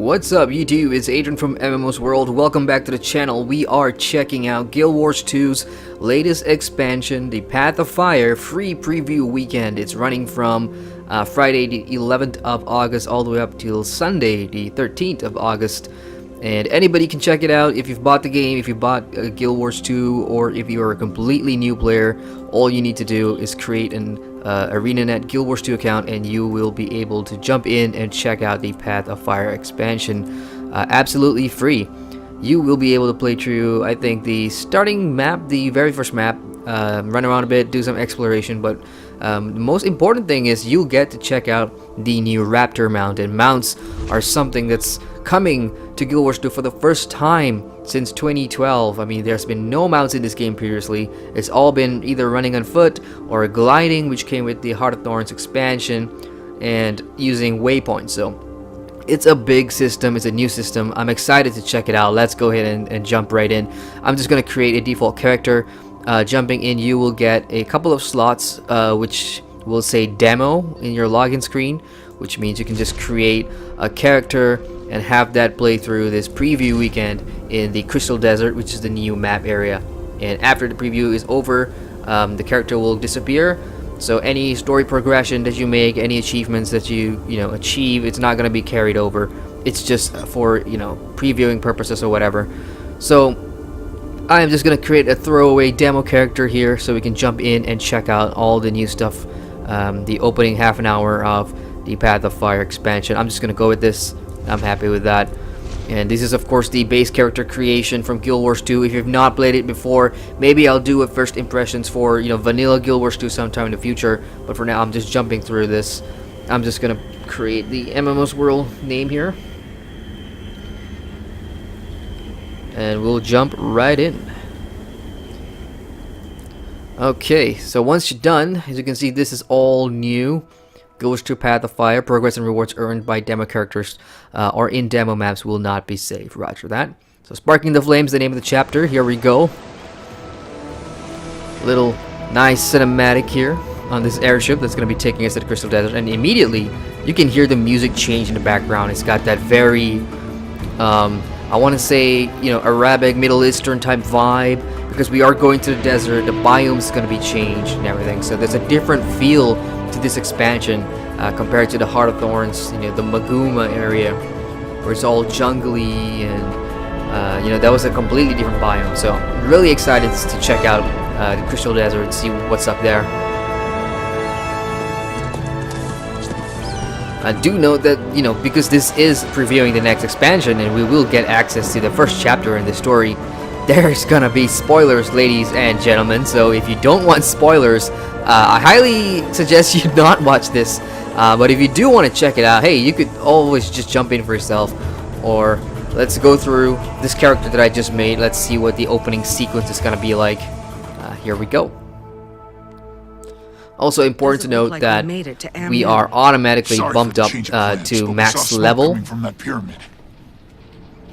What's up YouTube, it's Adrian from MMOSWORLD. Welcome back to the channel. We are checking out Guild Wars 2's latest expansion, the Path of Fire free preview weekend. It's running from Friday the 11th of August all the way up till Sunday the 13th of August. And anybody can check it out. If you've bought the game, if you bought Guild Wars 2, or if you are a completely new player, all you need to do is create an ArenaNet Guild Wars 2 account and you will be able to jump in and check out the Path of Fire expansion absolutely free. You will be able to play through, I think, the starting map, the very first map, run around a bit, do some exploration, but the most important thing is you'll get to check out the new Raptor mount. And mounts are something that's coming to Guild Wars 2 for the first time since 2012. I mean, there's been no mounts in this game previously. It's all been either running on foot or gliding, which came with the Heart of Thorns expansion, and using waypoints. So it's a big system, it's a new system. I'm excited to check it out. Let's go ahead and jump right in. I'm just going to create a default character. Jumping in, you will get a couple of slots which will say demo in your login screen, which means you can just create a character and have that play through this preview weekend in the Crystal Desert, which is the new map area. And after the preview is over, the character will disappear. So any story progression that you make, any achievements that you achieve, it's not going to be carried over. It's just for previewing purposes or whatever. So I am just going to create a throwaway demo character here so we can jump in and check out all the new stuff, the opening half an hour of the Path of Fire expansion. I'm just going to go with this. I'm happy with that. And this is of course the base character creation from Guild Wars 2. If you've not played it before, maybe I'll do a first impressions for vanilla Guild Wars 2 sometime in the future, but for now I'm just jumping through this. I'm just gonna create the MMOSWORLD name here, and we'll jump right in. Okay, so once you're done, as you can see, this is all new. Guild Wars 2 Path of Fire. Progress and rewards earned by demo characters or in demo maps will not be saved. Roger that. So Sparking the Flames, the name of the chapter. Here we go. Little nice cinematic here on this airship that's going to be taking us to the Crystal Desert. And immediately, you can hear the music change in the background. It's got that very, I want to say, Arabic, Middle Eastern type vibe. Because we are going to the desert, the biome's going to be changed and everything. So there's a different feel to this expansion compared to the Heart of Thorns, the Maguma area, where it's all jungly and that was a completely different biome. So really excited to check out the Crystal Desert and see what's up there. I do note that because this is previewing the next expansion and we will get access to the first chapter in the story, there's gonna be spoilers, ladies and gentlemen. So if you don't want spoilers, I highly suggest you not watch this. But if you do want to check it out, hey, you could always just jump in for yourself. Or let's go through this character that I just made. Let's see what the opening sequence is gonna be like. Here we go. Also important to note that we are automatically bumped up to max level. From that pyramid.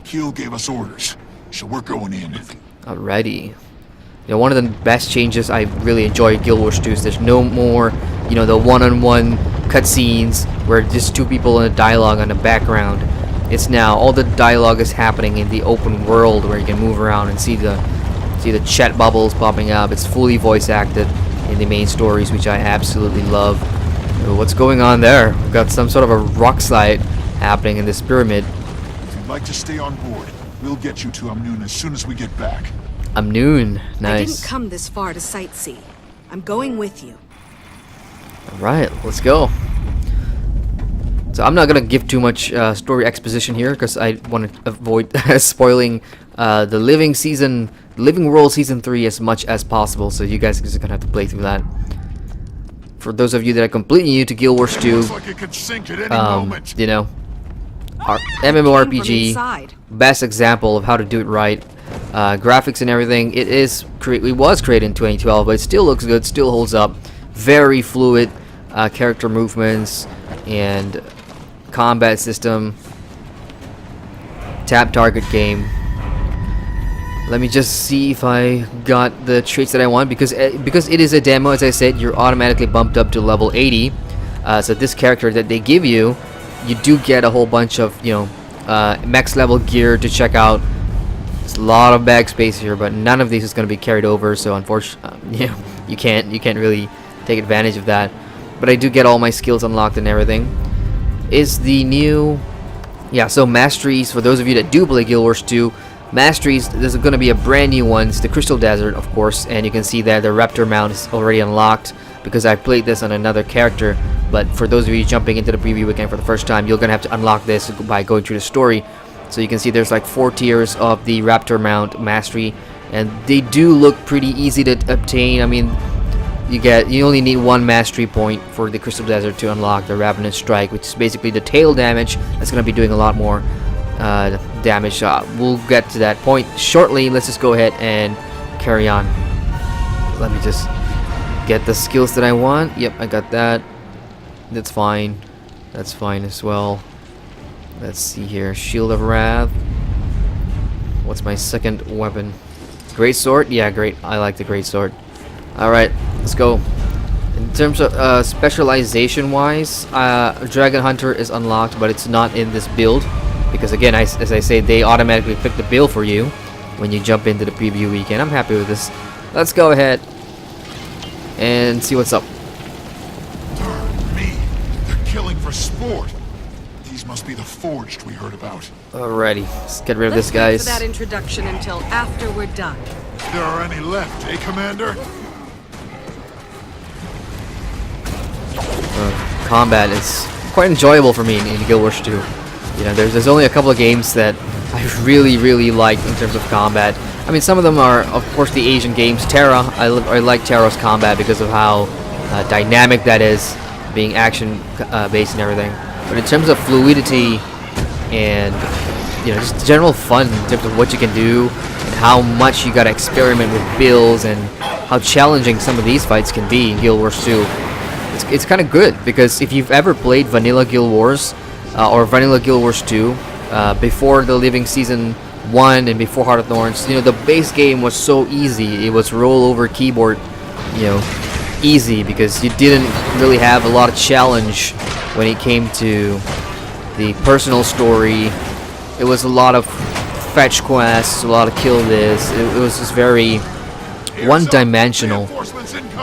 Keel gave us orders. So we're going in. Alrighty. One of the best changes I really enjoy Guild Wars 2 is there's no more, the one-on-one cutscenes where just two people in a dialogue on the background. It's now all the dialogue is happening in the open world where you can move around and see the chat bubbles popping up. It's fully voice acted in the main stories, which I absolutely love. What's going on there? We've got some sort of a rock slide happening in this pyramid. If you'd like to stay on board, we'll get you to Amnoon as soon as we get back. Amnoon, nice. I didn't come this far to sightsee. I'm going with you. Alright, let's go. So I'm not gonna give too much story exposition here because I want to avoid spoiling the Living World Season 3 as much as possible. So you guys are just gonna have to play through that. For those of you that are completely new to Guild Wars 2, like it could sink at any moment. Our MMORPG, best example of how to do it right. Graphics and everything, it was created in 2012, but it still looks good, still holds up. Very fluid character movements and combat system. Tap target game. Let me just see if I got the traits that I want, because it is a demo, as I said, you're automatically bumped up to level 80. So this character that they give you, you do get a whole bunch of max level gear to check out. There's a lot of bag space here, but none of these is going to be carried over, so unfortunately, you can't really take advantage of that. But I do get all my skills unlocked and everything. Is the new, so masteries, for those of you that do play Guild Wars 2, masteries, there's going to be a brand new one. It's the Crystal Desert, of course, and you can see that the Raptor mount is already unlocked because I played this on another character. But for those of you jumping into the preview weekend for the first time, you're going to have to unlock this by going through the story. So you can see there's like 4 tiers of the Raptor mount mastery, and they do look pretty easy to obtain. I mean, you only need 1 mastery point for the Crystal Desert to unlock the Ravenous Strike, which is basically the tail damage. That's going to be doing a lot more damage. We'll get to that point shortly. Let's just go ahead and carry on. Let me just get the skills that I want. Yep, I got that. That's fine. That's fine as well. Let's see here. Shield of Wrath. What's my second weapon? Great Sword? Yeah, great. I like the Great Sword. Alright, let's go. In terms of specialization wise, Dragon Hunter is unlocked, but it's not in this build. Because again, as I say, they automatically pick the build for you when you jump into the preview weekend. I'm happy with this. Let's go ahead and see what's up. Me, they're killing for sport. These must be the forged we heard about. Alrighty, let's get rid of this, Let's wait guys. for that introduction until after we're done. If there are any left, eh, Commander? Combat is quite enjoyable for me in Guild Wars 2. You know, there's only a couple of games that I really like in terms of combat. I mean, some of them are, of course, the Asian games. Terra, I like Terra's combat because of how dynamic that is, being action based and everything. But in terms of fluidity and just general fun in terms of what you can do and how much you gotta experiment with builds and how challenging some of these fights can be in Guild Wars 2. It's kind of good, because if you've ever played Vanilla Guild Wars or Vanilla Guild Wars 2 before the Living Season 1 and before Heart of Thorns, the base game was so easy. It was roll over keyboard, easy, because you didn't really have a lot of challenge when it came to the personal story. It was a lot of fetch quests, a lot of kill this. It was just very one-dimensional.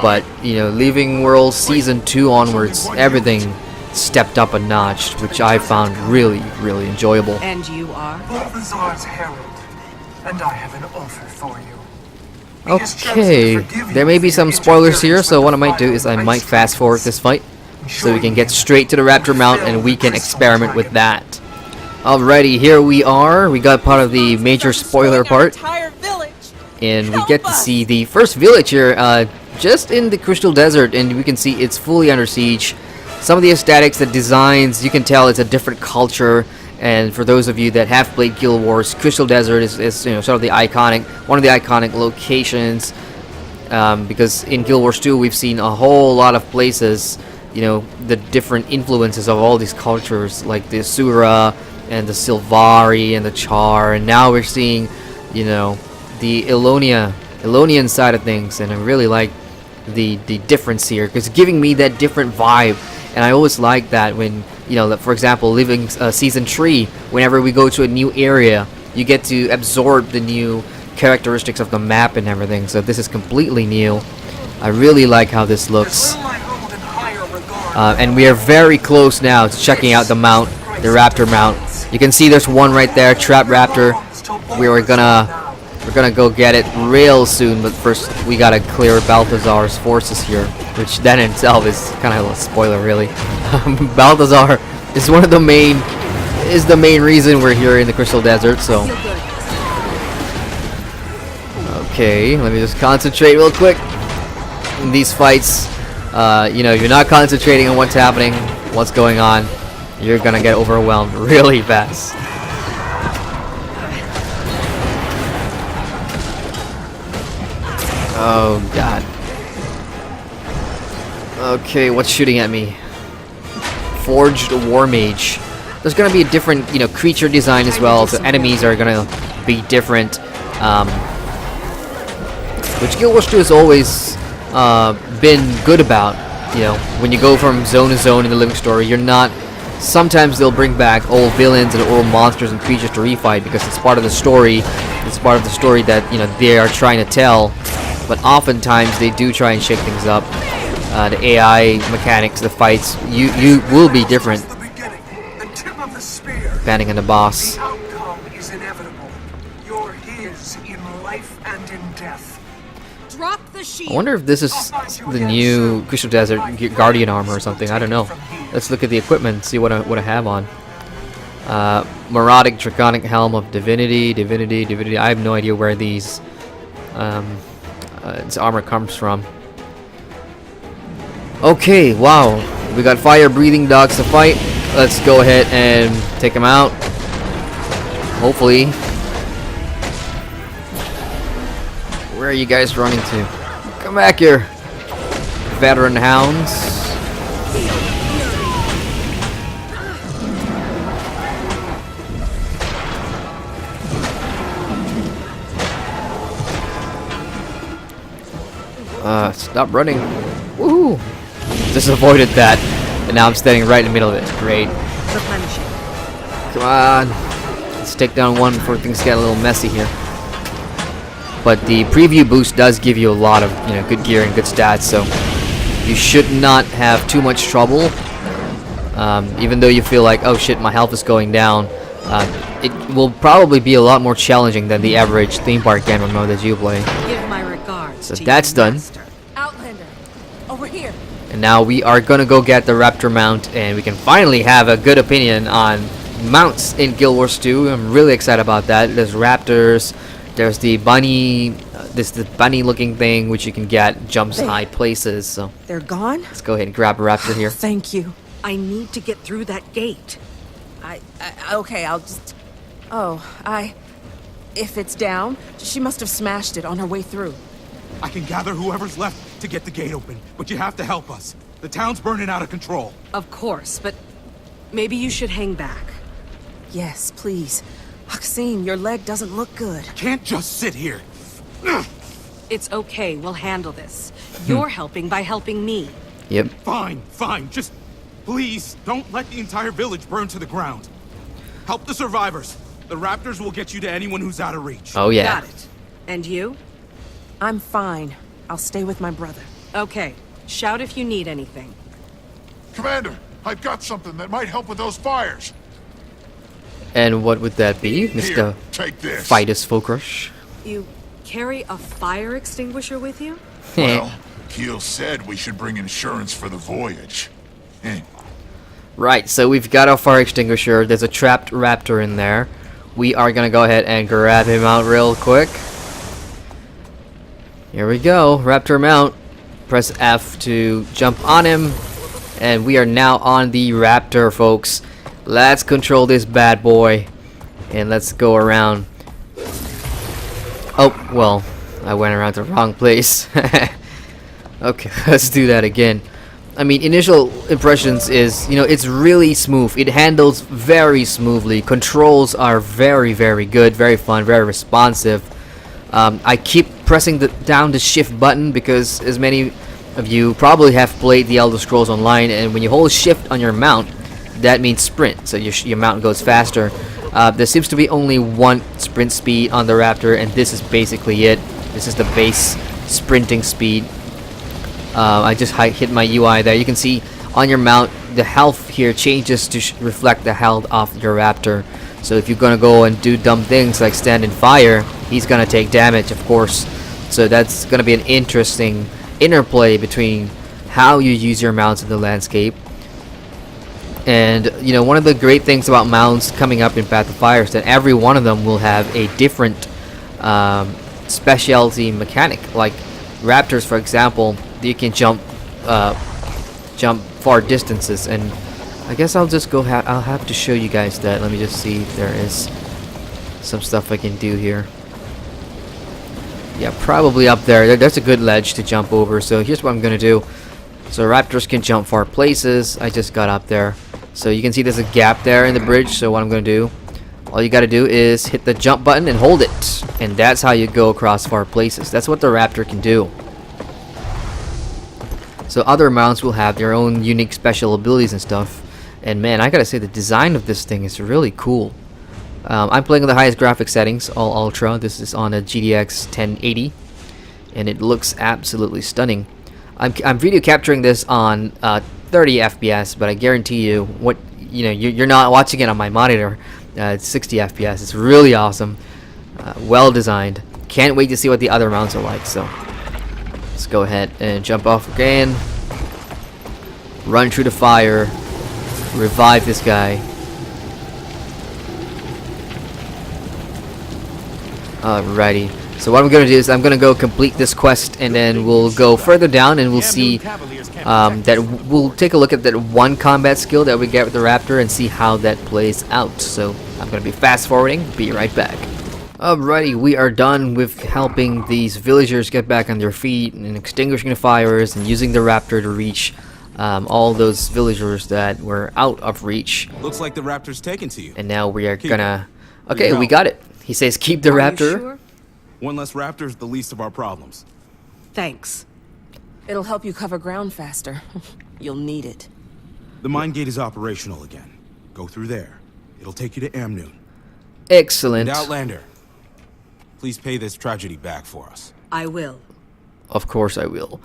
But Leaving World Season 2 onwards, everything stepped up a notch, which I found really enjoyable. And you are? Balthazar's herald, and I have an offer for you. Okay, there may be some spoilers here, so what I might do is I might fast forward this fight so we can get straight to the Raptor mount and we can experiment with that. Alrighty, here we are. We got part of the major spoiler part, and we get to see the first village here, just in the Crystal Desert, and we can see it's fully under siege. Some of the aesthetics, the designs, you can tell it's a different culture. And for those of you that have played Guild Wars, Crystal Desert is sort of one of the iconic locations, because in Guild Wars 2 we've seen a whole lot of places, the different influences of all these cultures, like the Asura and the Sylvari and the Char, and now we're seeing the Elonian side of things, and I really like the difference here, because it's giving me that different vibe. And I always like that when, for example, Living Season 3, whenever we go to a new area, you get to absorb the new characteristics of the map and everything. So this is completely new. I really like how this looks. And we are very close now to checking out the mount, the Raptor mount. You can see there's one right there, Trap Raptor. We're gonna go get it real soon, but first we gotta clear Balthazar's forces here, which that in itself is kind of a spoiler, really. Balthazar is the main reason we're here in the Crystal Desert. So okay, let me just concentrate real quick. In these fights, you're not concentrating on what's happening, what's going on, you're gonna get overwhelmed really fast. Oh god. Okay, what's shooting at me? Forged War Mage. There's gonna be a different, creature design as well, so enemies are gonna be different. Which Guild Wars 2 has always been good about. When you go from zone to zone in the Living Story, you're not sometimes they'll bring back old villains and old monsters and creatures to refight because it's part of the story. It's part of the story that they are trying to tell. But oftentimes they do try and shake things up. The AI mechanics, the fights, you will be different The beginning, the tip of the spear. depending on the boss. The outcome is inevitable. You're his in life and in death. Drop the shield. I wonder if this is the new Crystal Desert Guardian armor or something. I don't know. Let's look at the equipment and see what I have on. Morodic Draconic Helm of Divinity. I have no idea where these this armor comes from. Okay, wow. We got fire-breathing dogs to fight. Let's go ahead and take them out. Hopefully. Where are you guys running to? Come back here, veteran hounds. Stop running. Woohoo! Just avoided that. And now I'm standing right in the middle of it. Great. Replenishing. Come on. Let's take down one before things get a little messy here. But the preview boost does give you a lot of good gear and good stats, so you should not have too much trouble. Even though you feel like, oh shit, my health is going down, it will probably be a lot more challenging than the average theme park game mode that you play. Give my regards. So to that's your done. master. Outlander, over here. And now we are gonna go get the Raptor mount, and we can finally have a good opinion on mounts in Guild Wars 2. I'm really excited about that. There's Raptors. There's the bunny, the bunny-looking thing which you can get, jumps high places. So They're gone? let's go ahead and grab a Raptor here. Thank you. I need to get through that gate. Okay, I'll just... If it's down, she must have smashed it on her way through. I can gather whoever's left to get the gate open, but you have to help us. The town's burning out of control. Of course, but maybe you should hang back. Yes, please. Haxine, your leg doesn't look good. Can't just sit here. It's okay, we'll handle this. You're helping by helping me. Yep. Fine. Just please don't let the entire village burn to the ground. Help the survivors. The Raptors will get you to anyone who's out of reach. Oh yeah. Got it. And you? I'm fine. I'll stay with my brother. Okay. Shout if you need anything. Commander, I've got something that might help with those fires. And what would that be, Here, Mr. take this. Fidus Fulcrush? You carry a fire extinguisher with you? Well, Keel said we should bring insurance for the voyage. Right, so we've got our fire extinguisher. There's a trapped Raptor in there. We are gonna go ahead and grab him out real quick. Here we go, Raptor mount. Press F to jump on him. And we are now on the Raptor, folks. Let's control this bad boy. And let's go around. Oh, well, I went around the wrong place. Okay, let's do that again. I mean, initial impressions is, it's really smooth. It handles very smoothly. Controls are very, very good, very fun, very responsive. I keep pressing down the shift button because as many of you probably have played the Elder Scrolls Online, and when you hold shift on your mount, that means sprint, so your mount goes faster. There seems to be only one sprint speed on the Raptor, and this is basically it. This is the base sprinting speed. I just hit my UI there. You can see on your mount, the health here changes to reflect the health of your Raptor. So if you're gonna go and do dumb things like stand in fire, he's gonna take damage, of course. So that's gonna be an interesting interplay between how you use your mounts in the landscape. And one of the great things about mounts coming up in Path of Fire is that every one of them will have a different specialty mechanic. Like Raptors, for example, you can jump far distances, and I guess I'll just go. I'll have to show you guys that. Let me just see if there is some stuff I can do here. Yeah, probably up there. There's a good ledge to jump over. So here's what I'm gonna do. So Raptors can jump far places. I just got up there. So you can see there's a gap there in the bridge. So what I'm going to do, all you got to do is hit the jump button and hold it. And that's how you go across far places. That's what the Raptor can do. So other mounts will have their own unique special abilities and stuff. And man, I gotta say the design of this thing is really cool. I'm playing with the highest graphic settings, all ultra. This is on a GTX 1080, and it looks absolutely stunning. I'm video capturing this on 30 FPS, but I guarantee you, you're not watching it on my monitor. It's 60 FPS. It's really awesome, well designed. Can't wait to see what the other mounts are like. So let's go ahead and jump off again. Run through the fire. Revive this guy. Alrighty. So what I'm gonna do is I'm gonna go complete this quest, and then we'll go further down, and we'll see that we'll take a look at that one combat skill that we get with the Raptor and see how that plays out. So I'm gonna be fast forwarding. Be right back. Alrighty, we are done with helping these villagers get back on their feet and extinguishing the fires and using the Raptor to reach all those villagers that were out of reach. Looks like the Raptor's taken to you. And now we are gonna... Okay, we got it. He says keep the Raptor. You sure? One less Raptor's the least of our problems. Thanks. It'll help you cover ground faster. You'll need it. The mine gate is operational again. Go through there. It'll take you to Amnoon. Excellent. And Outlander, please pay this tragedy back for us. I will. Of course I will.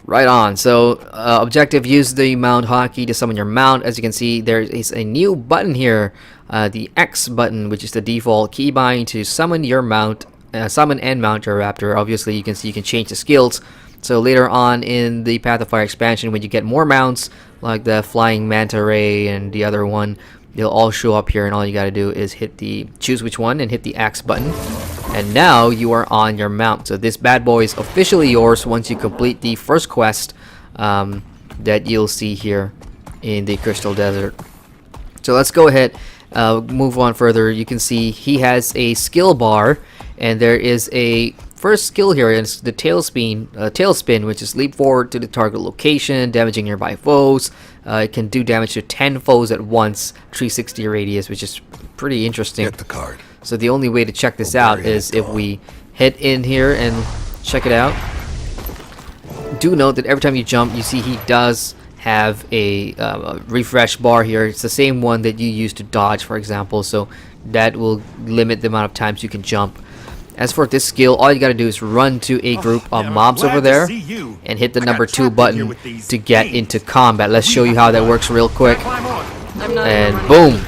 Right on. So objective, use the mount hotkey to summon your mount. As you can see, there is a new button here, the X button, which is the default keybind to summon your mount, summon and mount your Raptor. Obviously you can see you can change the skills. So later on in the Path of Fire expansion, when you get more mounts like the flying manta ray and the other one, they'll all show up here, and all you got to do is choose which one and hit the X button. And now you are on your mount. So this bad boy is officially yours once you complete the first quest that you'll see here in the Crystal Desert. So let's go ahead, move on further. You can see he has a skill bar, and there is a first skill here. It's the tailspin, which is leap forward to the target location, damaging nearby foes. It can do damage to 10 foes at once, 360 radius, which is pretty interesting. Get the card. So the only way to check this out is if we hit in here and check it out. Do note that every time you jump, you see he does have a refresh bar here. It's the same one that you use to dodge, for example, so that will limit the amount of times you can jump. As for this skill, all you gotta do is run to a group of mobs over there and hit the number 2 button to get into combat. Let's show you how that works real quick. And boom!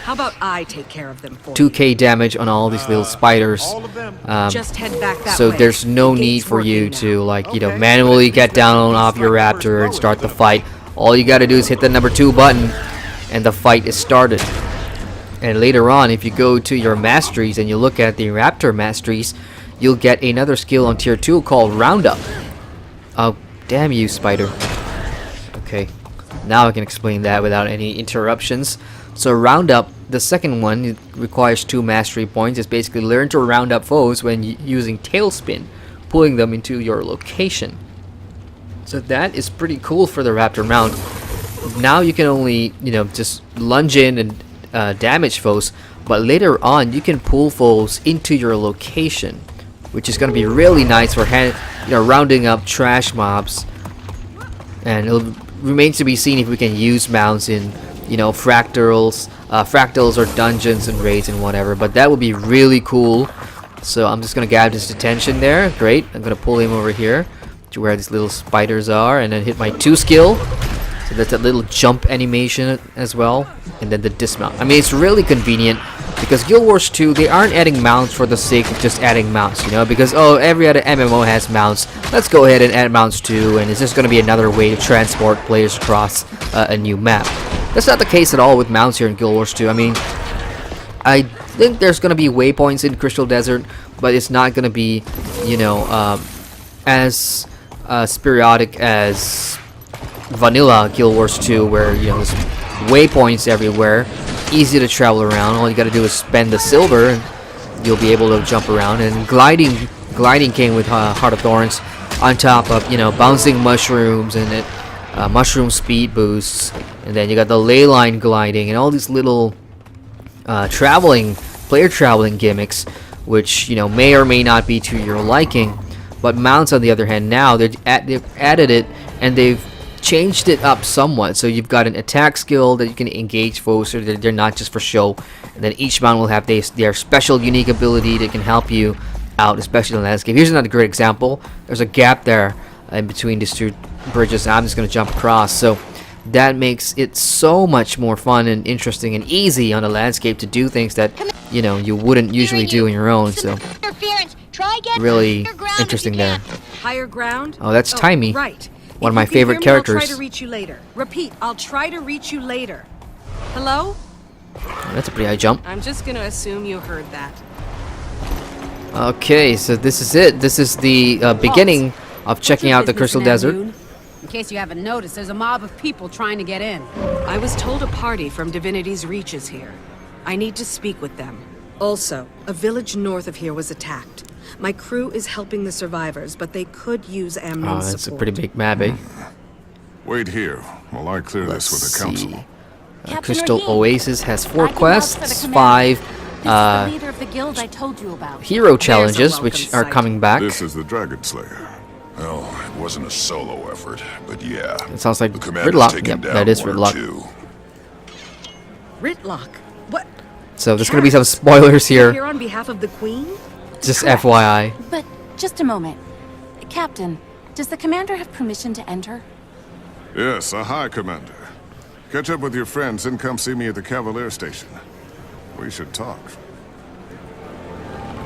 How about I take care of them for 2k damage on all these little spiders. Just head back that So way. there's no The need gate's for you working to now. manually get down off your Raptor and start the fight. All you gotta do is hit the number 2 button and the fight is started. And later on, if you go to your masteries and you look at the Raptor masteries, you'll get another skill on tier 2 called Roundup. Oh, damn you, spider. Okay, now I can explain that without any interruptions. So Roundup, the second one, it requires 2 mastery points. It's basically learn to round up foes when using tailspin, pulling them into your location. So that is pretty cool for the Raptor mount. Now you can only, just lunge in and damage foes, but later on you can pull foes into your location, which is going to be really nice for rounding up trash mobs. And it remains to be seen if we can use mounts in fractals or dungeons and raids and whatever, but that would be really cool. So I'm just gonna grab his attention there. Great. I'm gonna pull him over here to where these little spiders are, and then hit my 2 skill. So that's that little jump animation as well, and then the dismount. I mean, it's really convenient because Guild Wars 2, they aren't adding mounts for the sake of just adding mounts, because every other MMO has mounts. Let's go ahead and add mounts too, and it's just going to be another way to transport players across a new map. That's not the case at all with mounts here in Guild Wars 2. I mean, I think there's going to be waypoints in Crystal Desert, but it's not going to be, as periodic as vanilla Guild Wars 2, where there's waypoints everywhere, easy to travel around. All you got to do is spend the silver, and you'll be able to jump around. And gliding came with Heart of Thorns, on top of bouncing mushrooms and mushroom speed boosts, and then you got the ley line gliding and all these little player traveling gimmicks, which may or may not be to your liking. But mounts, on the other hand, now they've added it, and they've changed it up somewhat. So you've got an attack skill that you can engage foes, so they're not just for show. And then each mount will have their special unique ability that can help you out, especially in the landscape. Here's another great example. There's a gap there in between these two bridges. I'm just going to jump across. So that makes it so much more fun and interesting and easy on the landscape to do things that, you know, you wouldn't usually do on your own. So really interesting there. Higher ground? Oh, that's Timey. Right. One of If my you can favorite hear me, characters. I'll try to reach you later. Repeat, I'll try to reach you later. Hello? Oh, that's a pretty high jump. I'm just gonna assume you heard that. Okay, so this is it. This is the beginning of checking out the Crystal Desert. In case you haven't noticed, there's a mob of people trying to get in. I was told a party from Divinity's Reach is here. I need to speak with them. Also, a village north of here was attacked. My crew is helping the survivors, but they could use Amnon's Oh, that's support. a pretty big map, eh? Wait here while I clear this with the council. Crystal Oasis has 4 I can vouch for quests, the 5 This is the leader of the guild I told you about. hero challenges, which are welcome coming back. This is the Dragon Slayer. Well, it wasn't a solo effort, but yeah. It sounds like the commander's Ridlock. taken Yep, down that is 1 or Ridlock. 2. Ritlock. What? So there's going to be some spoilers Here here, on behalf of the Queen? just Correct. FYI. But just a moment. Captain, does the commander have permission to enter? Yes, a high commander. Catch up with your friends and come see me at the Cavalier Station. We should talk.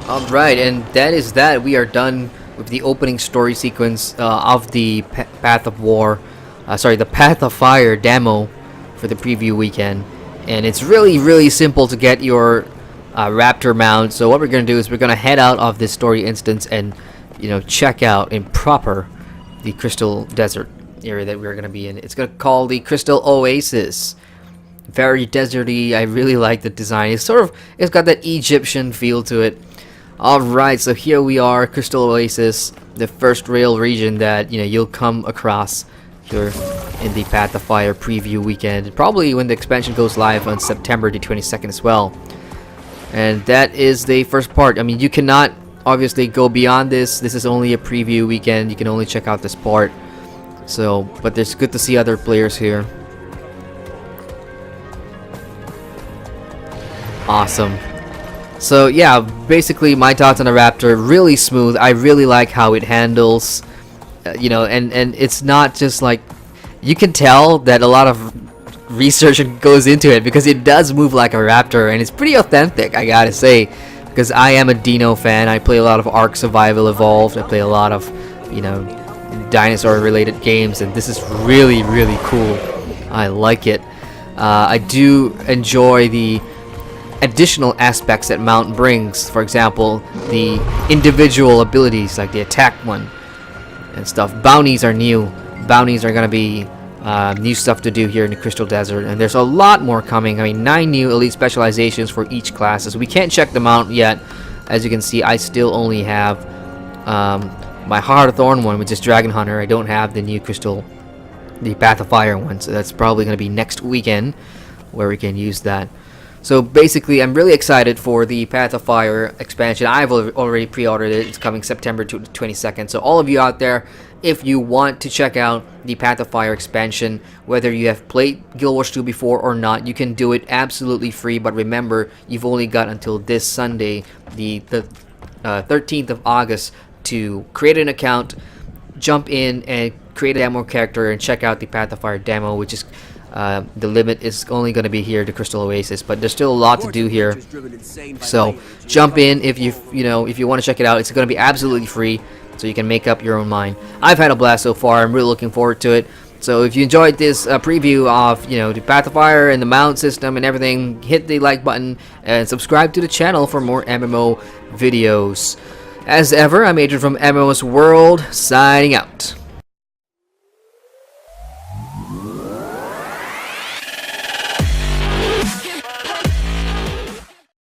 Alright, and that is that. We are done with the opening story sequence of the Path of War, the Path of Fire demo for the preview weekend. And it's really, really simple to get your Raptor mount. So what we're going to do is we're going to head out of this story instance and, you know, check out in proper the Crystal Desert area that we're going to be in. It's going to call the Crystal Oasis. Very deserty. I really like the design. It's got that Egyptian feel to it. Alright, so here we are, Crystal Oasis, the first rail region that, you know, you'll come across here in the Path of Fire preview weekend. Probably when the expansion goes live on September the 22nd as well. And that is the first part. I mean, you cannot obviously go beyond this. This is only a preview weekend. You can only check out this part. So, but it's good to see other players here. Awesome. So yeah, basically my thoughts on the Raptor, really smooth. I really like how it handles, you know, and it's not just like, you can tell that a lot of research goes into it because it does move like a Raptor, and it's pretty authentic, I gotta say, because I am a Dino fan. I play a lot of Ark Survival Evolved. I play a lot of, you know, dinosaur related games, and this is really, really cool. I like it. I do enjoy the additional aspects that mount brings. For example, the individual abilities like the attack one and stuff. Bounties are new. Bounties are gonna be new stuff to do here in the Crystal Desert, and there's a lot more coming. I mean, 9 new elite specializations for each classes. We can't check them out yet. As you can see, I still only have my Heart of Thorn one, which is Dragon Hunter. I don't have the new the Path of Fire one, so that's probably going to be next weekend where we can use that. So basically, I'm really excited for the Path of Fire expansion. I've already pre-ordered it. It's coming September 22nd. So all of you out there, if you want to check out the Path of Fire expansion, whether you have played Guild Wars 2 before or not, you can do it absolutely free. But remember, you've only got until this Sunday, the 13th of August, to create an account, jump in and create a demo character and check out the Path of Fire demo, which is the limit is only going to be here to Crystal Oasis, but there's still a lot to do here. So jump in if if you want to check it out. It's going to be absolutely free, so you can make up your own mind. I've had a blast so far. I'm really looking forward to it. So if you enjoyed this preview of the Path of Fire and the mount system and everything, hit the like button and subscribe to the channel for more MMO videos. As ever, I'm Adrian from MMOSWORLD, signing out.